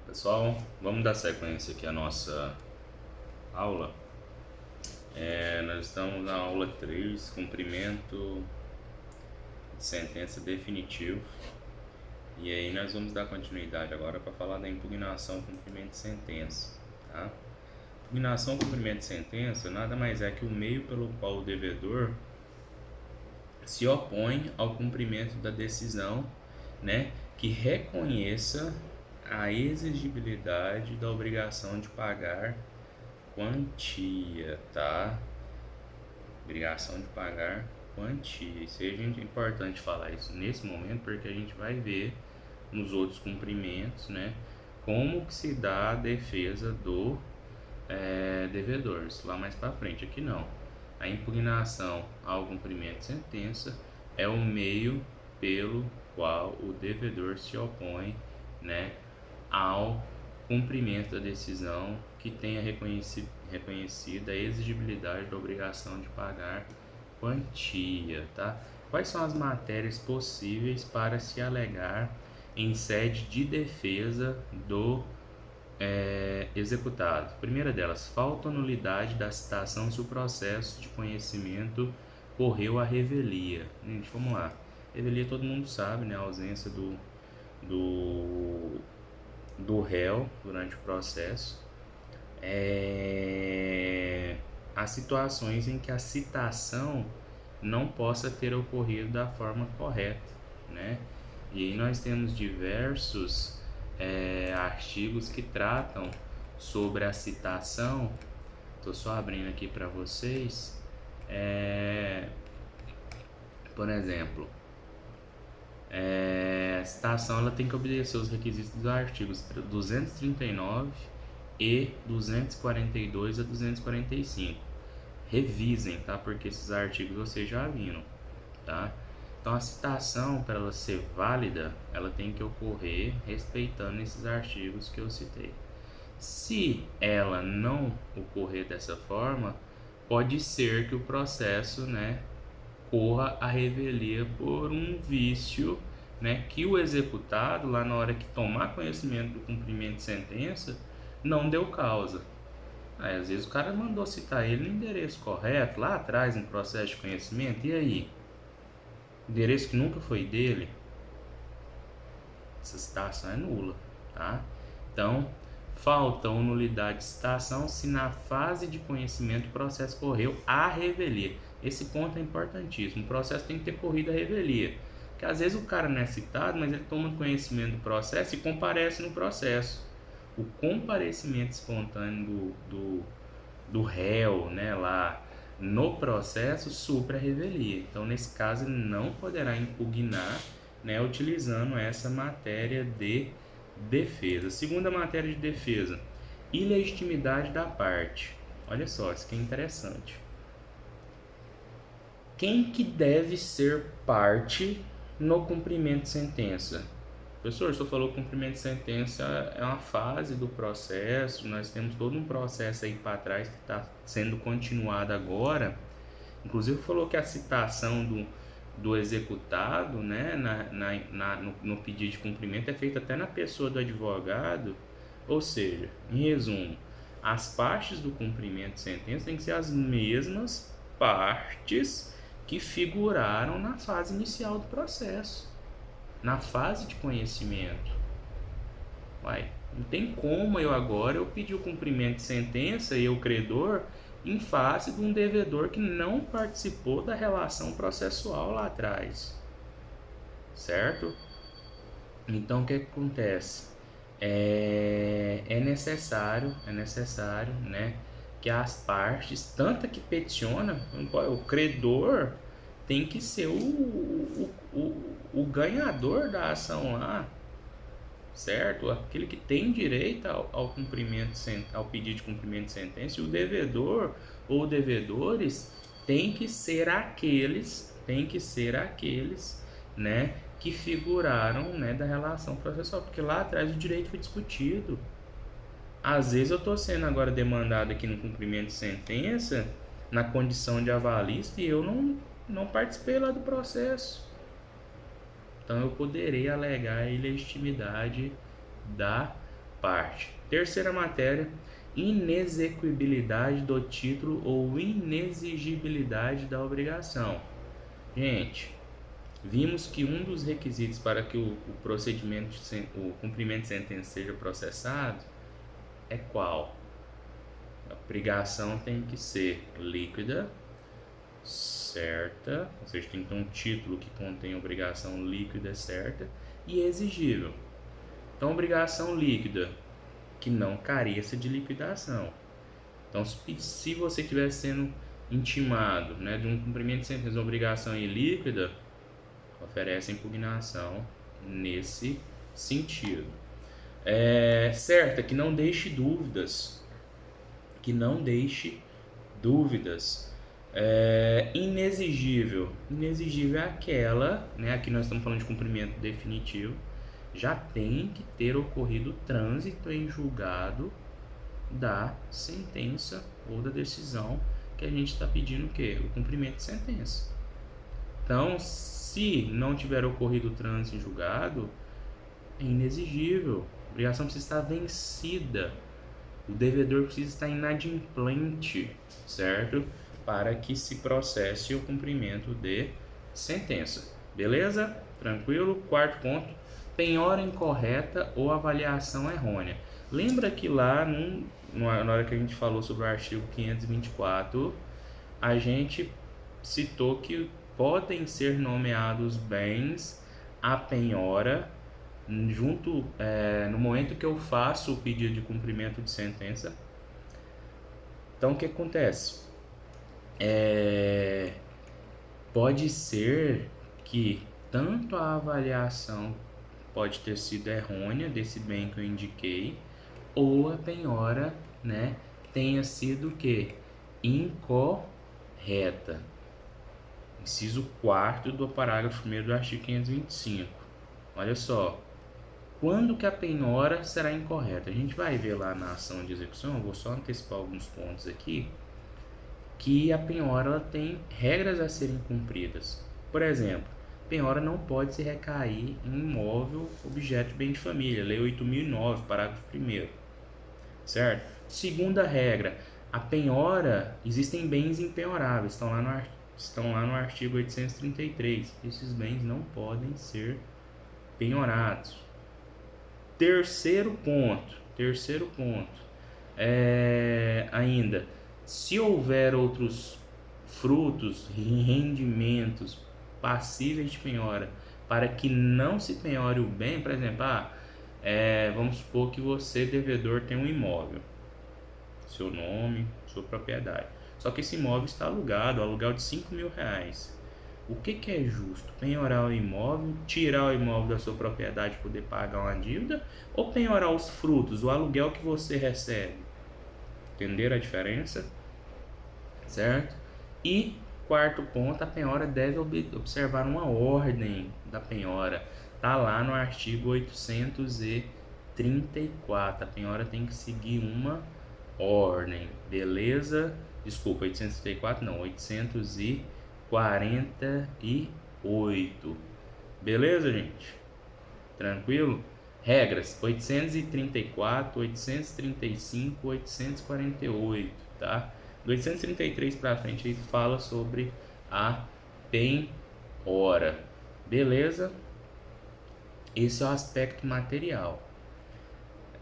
Pessoal, vamos dar sequência aqui à nossa aula. Nós estamos na aula 3, cumprimento de sentença definitivo. E aí nós vamos dar continuidade agora para falar da impugnação cumprimento de sentença. Tá? Impugnação cumprimento de sentença nada mais é que o meio pelo qual o devedor se opõe ao cumprimento da decisão, né, que reconheça a exigibilidade da obrigação de pagar quantia, tá? Obrigação de pagar quantia. Isso aí é importante falar isso nesse momento, porque a gente vai ver nos outros cumprimentos, né, como que se dá a defesa do devedor. Isso lá mais para frente. Aqui não. A impugnação ao cumprimento de sentença é o meio pelo qual o devedor se opõe, né, ao cumprimento da decisão que tenha reconhecida a exigibilidade da obrigação de pagar quantia, tá? Quais são as matérias possíveis para se alegar em sede de defesa do executado? Primeira delas, falta nulidade da citação se o processo de conhecimento correu à revelia. Gente, vamos lá. Revelia todo mundo sabe, né? A ausência do réu durante o processo. Há situações em que a citação não possa ter ocorrido da forma correta, né? E aí nós temos diversos artigos que tratam sobre a citação. Estou só abrindo aqui para vocês. Por exemplo, a citação ela tem que obedecer os requisitos dos artigos 239 e 242 a 245. Revisem, tá? Porque esses artigos vocês já viram, tá? Então a citação, para ela ser válida, ela tem que ocorrer respeitando esses artigos que eu citei. Se ela não ocorrer dessa forma, pode ser que o processo, né, corra à revelia por um vício, né, que o executado, lá na hora que tomar conhecimento do cumprimento de sentença, não deu causa. Aí, às vezes o cara mandou citar ele no endereço correto, lá atrás, no processo de conhecimento, e aí? Endereço que nunca foi dele, essa citação é nula, tá? Então, falta ou nulidade de citação se na fase de conhecimento o processo correu à revelia. Esse ponto é importantíssimo. O processo tem que ter corrido à revelia. Porque às vezes o cara não é citado, mas ele toma conhecimento do processo e comparece no processo. O comparecimento espontâneo do réu, né, lá no processo supra a revelia. Então, nesse caso, ele não poderá impugnar, né, utilizando essa matéria de defesa. Segunda matéria de defesa, ilegitimidade da parte. Olha só, isso aqui é interessante. Quem que deve ser parte no cumprimento de sentença? Professor, você falou que o cumprimento de sentença é uma fase do processo, nós temos todo um processo aí para trás que está sendo continuado agora. Inclusive falou que a citação do executado, né, no pedido de cumprimento é feita até na pessoa do advogado. Ou seja, em resumo, as partes do cumprimento de sentença têm que ser as mesmas partes que figuraram na fase inicial do processo, na fase de conhecimento. Não tem como eu pedir o cumprimento de sentença e o credor em face de um devedor que não participou da relação processual lá atrás, certo? Então o que acontece? É necessário, né, que as partes, tanto a que peticiona, o credor tem que ser o ganhador da ação lá, certo? Aquele que tem direito ao pedido de cumprimento de sentença, e o devedor ou devedores tem que ser aqueles, né, que figuraram, né, da relação processual, porque lá atrás o direito foi discutido. Às vezes eu estou sendo agora demandado aqui no cumprimento de sentença na condição de avalista e eu não participei lá do processo. Então eu poderei alegar a ilegitimidade da parte. Terceira matéria, inexequibilidade do título ou inexigibilidade da obrigação. Gente, vimos que um dos requisitos para que o cumprimento de sentença seja processado é qual? A obrigação tem que ser líquida, certa, ou seja, tem que ter um título que contém obrigação líquida certa e exigível. Então, obrigação líquida que não careça de liquidação. Então, se você estiver sendo intimado, né, de um cumprimento de sentença de obrigação ilíquida, oferece impugnação nesse sentido. Certa, que não deixe dúvidas. Que não deixe dúvidas. Inexigível. Inexigível é aquela, né, aqui nós estamos falando de cumprimento definitivo, já tem que ter ocorrido trânsito em julgado da sentença ou da decisão que a gente está pedindo o quê? O cumprimento de sentença. Então, se não tiver ocorrido trânsito em julgado, é inexigível. A obrigação precisa estar vencida. O devedor precisa estar inadimplente, certo? Para que se processe o cumprimento de sentença. Beleza? Tranquilo? Quarto ponto, penhora incorreta ou avaliação errônea. Lembra que lá, na hora que a gente falou sobre o artigo 524, a gente citou que podem ser nomeados bens à penhora junto no momento que eu faço o pedido de cumprimento de sentença. Então, o que acontece? Pode ser que tanto a avaliação pode ter sido errônea desse bem que eu indiquei, ou a penhora, né, tenha sido que incorreta. Inciso 4º do parágrafo 1º do artigo 525. Olha só, quando que a penhora será incorreta? A gente vai ver lá na ação de execução, eu vou só antecipar alguns pontos aqui, que a penhora ela tem regras a serem cumpridas. Por exemplo, penhora não pode se recair em imóvel objeto de bem de família, Lei 8.009, parágrafo 1º, certo? Segunda regra, a penhora, existem bens impenhoráveis, estão lá no artigo 833, esses bens não podem ser penhorados. Terceiro ponto, ainda, se houver outros frutos e rendimentos passíveis de penhora, para que não se penhore o bem, por exemplo, vamos supor que você, devedor, tem um imóvel, seu nome, sua propriedade, só que esse imóvel está alugado, aluguel de R$5.000. O que é justo? Penhorar o imóvel, tirar o imóvel da sua propriedade para poder pagar uma dívida, ou penhorar os frutos, o aluguel que você recebe? Entenderam a diferença? Certo? E quarto ponto, a penhora deve observar uma ordem da penhora. Está lá no artigo 834. A penhora tem que seguir uma ordem, beleza? Desculpa, 834 não, 848. Beleza, gente? Tranquilo? Regras 834, 835, 848, tá? Do 833 para frente ele fala sobre a penhora. Beleza? Esse é o aspecto material.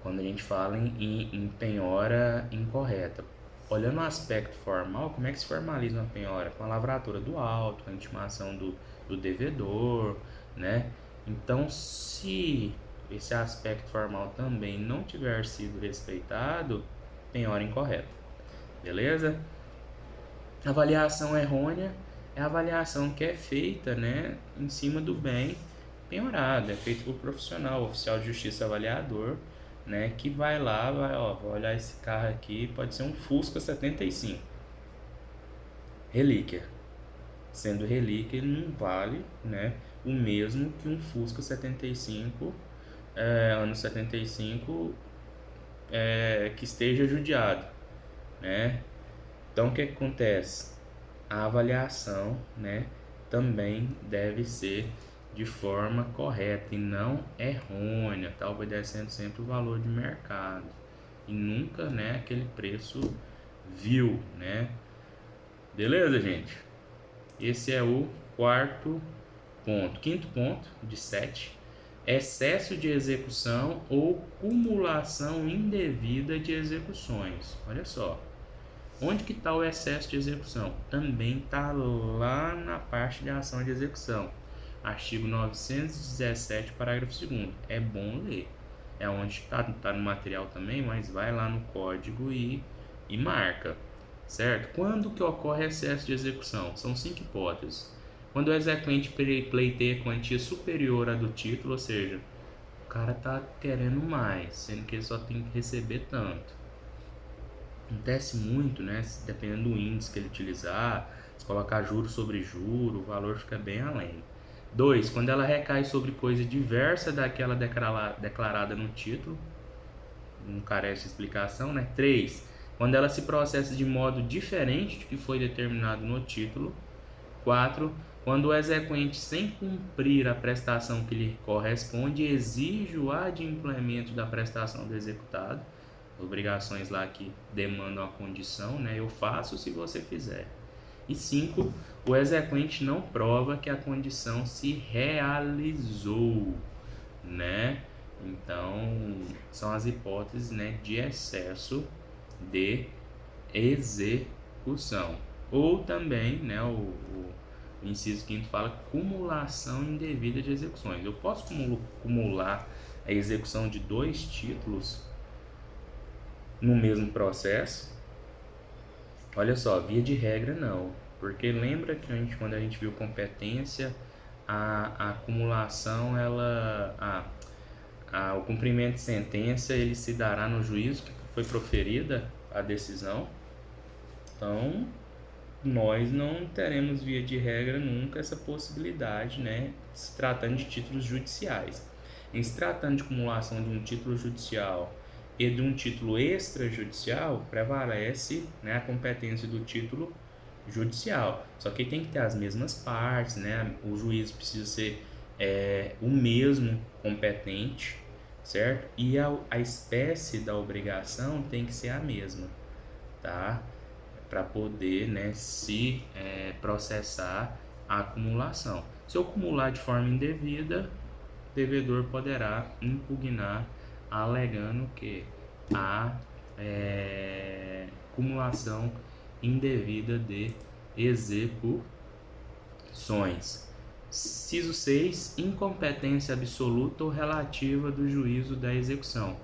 Quando a gente fala em penhora incorreta. Olhando o aspecto formal, como é que se formaliza uma penhora? Com a lavratura do auto, com a intimação do devedor, né? Então, se esse aspecto formal também não tiver sido respeitado, penhora incorreta. Beleza? Avaliação errônea é a avaliação que é feita, né, em cima do bem penhorado. É feito por profissional, oficial de justiça avaliador, né, que vai lá, vai olhar esse carro aqui, pode ser um Fusca 75. Relíquia. Sendo relíquia, ele não vale, né, o mesmo que um Fusca 75, ano 75, que esteja judiado, né? Então, o que acontece? A avaliação, né, também deve ser de forma correta e não errônea, tá obedecendo sempre o valor de mercado e nunca, né, aquele preço vil, né? Beleza, gente? Esse é o quarto ponto. Quinto ponto de 7: excesso de execução ou cumulação indevida de execuções. Olha só. Onde que está o excesso de execução? Também está lá na parte de ação de execução. Artigo 917, parágrafo 2º. É bom ler. É onde está no material também, mas vai lá no código e marca. Certo? Quando que ocorre excesso de execução? São 5 hipóteses. Quando o exequente pleiteia quantia superior à do título, ou seja, o cara está querendo mais, sendo que ele só tem que receber tanto. Acontece muito, né? Dependendo do índice que ele utilizar, se colocar juro sobre juro, o valor fica bem além. 2. Quando ela recai sobre coisa diversa daquela declarada no título, não carece de explicação, né? 3. Quando ela se processa de modo diferente do que foi determinado no título. 4. Quando o exequente, sem cumprir a prestação que lhe corresponde, exige o adimplemento da prestação do executado. Obrigações lá que demandam a condição, né? Eu faço se você fizer. E 5. O exequente não prova que a condição se realizou, né? Então, são as hipóteses, né, de excesso de execução. Ou também, né, o inciso 5º fala cumulação indevida de execuções. Eu posso cumular a execução de 2 títulos no mesmo processo? Olha só, via de regra não, porque lembra que quando a gente viu competência, a acumulação, o cumprimento de sentença, ele se dará no juízo que foi proferida a decisão. Então, nós não teremos via de regra nunca essa possibilidade, né, se tratando de títulos judiciais. Em se tratando de acumulação de um título judicial e de um título extrajudicial, prevalece, né, a competência do título judicial. Só que tem que ter as mesmas partes, né? O juiz precisa ser o mesmo competente, certo? E a espécie da obrigação tem que ser a mesma, tá? Para poder, né, se processar a acumulação. Se eu acumular de forma indevida, o devedor poderá impugnar, alegando que a acumulação indevida de execuções. Inciso 6. Incompetência absoluta ou relativa do juízo da execução.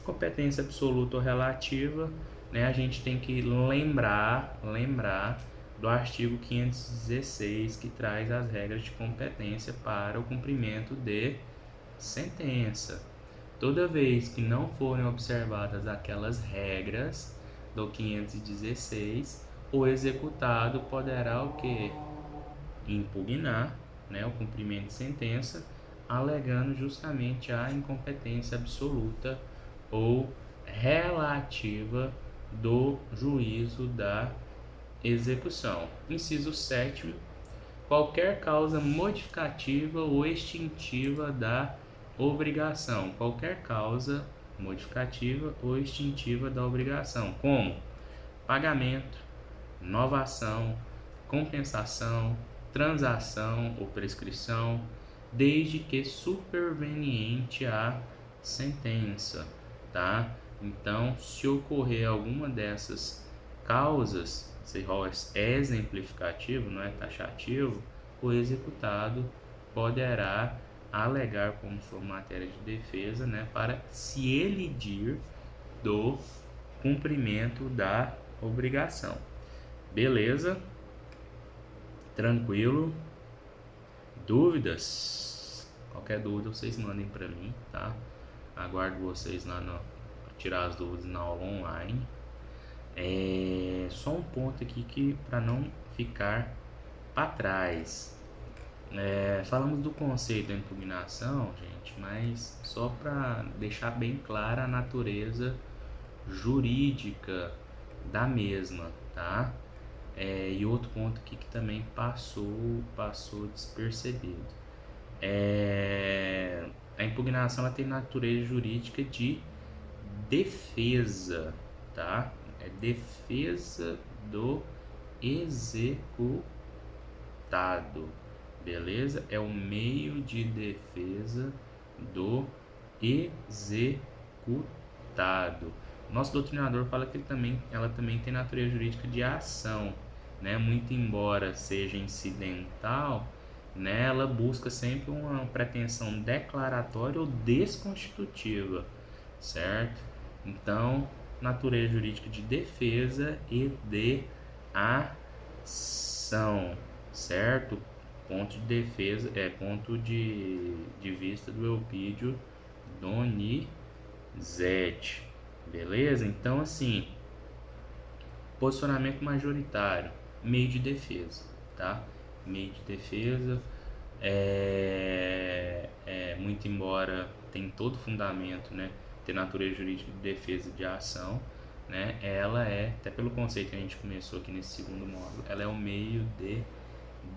Competência absoluta ou relativa, né, a gente tem que lembrar do artigo 516, que traz as regras de competência para o cumprimento de sentença. Toda vez que não forem observadas aquelas regras do 516, o executado poderá o quê? Impugnar, né, o cumprimento de sentença, alegando justamente a incompetência absoluta ou relativa do juízo da execução. Inciso 7º. Qualquer causa modificativa ou extintiva da obrigação. Qualquer causa modificativa ou extintiva da obrigação, como pagamento, novação, compensação, transação ou prescrição, desde que superveniente a sentença, tá? Então, se ocorrer alguma dessas causas, se é exemplificativo, não é taxativo, o executado poderá alegar como sua matéria de defesa, né, para se elidir do cumprimento da obrigação. Beleza? Tranquilo? Dúvidas? Qualquer dúvida vocês mandem para mim, tá? Aguardo vocês lá para tirar as dúvidas na aula online. Só um ponto aqui que para não ficar para trás. Falamos do conceito da impugnação, gente, mas só para deixar bem clara a natureza jurídica da mesma, tá? E outro ponto aqui que também passou despercebido. A impugnação ela tem natureza jurídica de defesa, tá? É defesa do executado, beleza? É o meio de defesa do executado. Nosso doutrinador fala que ela também tem natureza jurídica de ação, né? Muito embora seja incidental, né? Ela busca sempre uma pretensão declaratória ou desconstitutiva, certo? Então, natureza jurídica de defesa e de ação, certo? Ponto de defesa, ponto de vista do Elpidio Donizete, beleza? Então, assim, posicionamento majoritário, meio de defesa, tá? Meio de defesa, muito embora tem todo fundamento, né? Ter natureza jurídica de defesa de ação, né? Ela é, até pelo conceito que a gente começou aqui nesse segundo módulo, ela é um meio de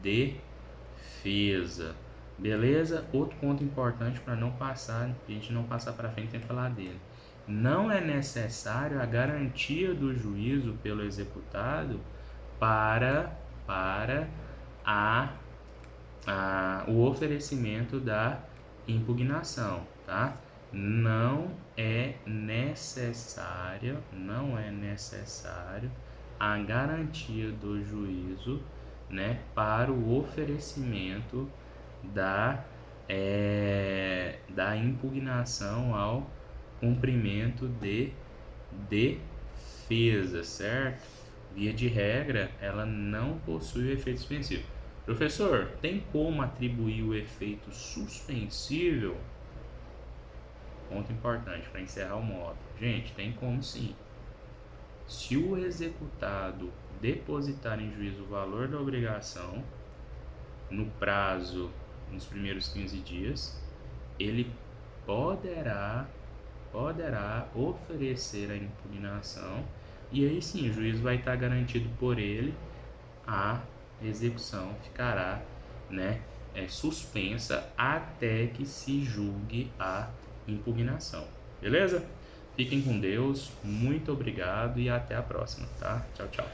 defesa, beleza? Outro ponto importante para não passar, a gente não passar para frente sem falar dele. Não é necessário a garantia do juízo pelo executado para o oferecimento da impugnação, tá? Não é necessário a garantia do juízo, né, para o oferecimento da impugnação ao cumprimento de defesa, certo? Via de regra, ela não possui o efeito suspensivo. Professor, tem como atribuir o efeito suspensível? Ponto importante para encerrar o módulo. Gente, tem como sim. Se o executado depositar em juízo o valor da obrigação no prazo, nos primeiros 15 dias, ele poderá oferecer a impugnação e aí sim o juízo vai estar garantido por ele, a execução ficará, né, suspensa até que se julgue a impugnação. Beleza? Fiquem com Deus, muito obrigado e até a próxima, tá? Tchau, tchau.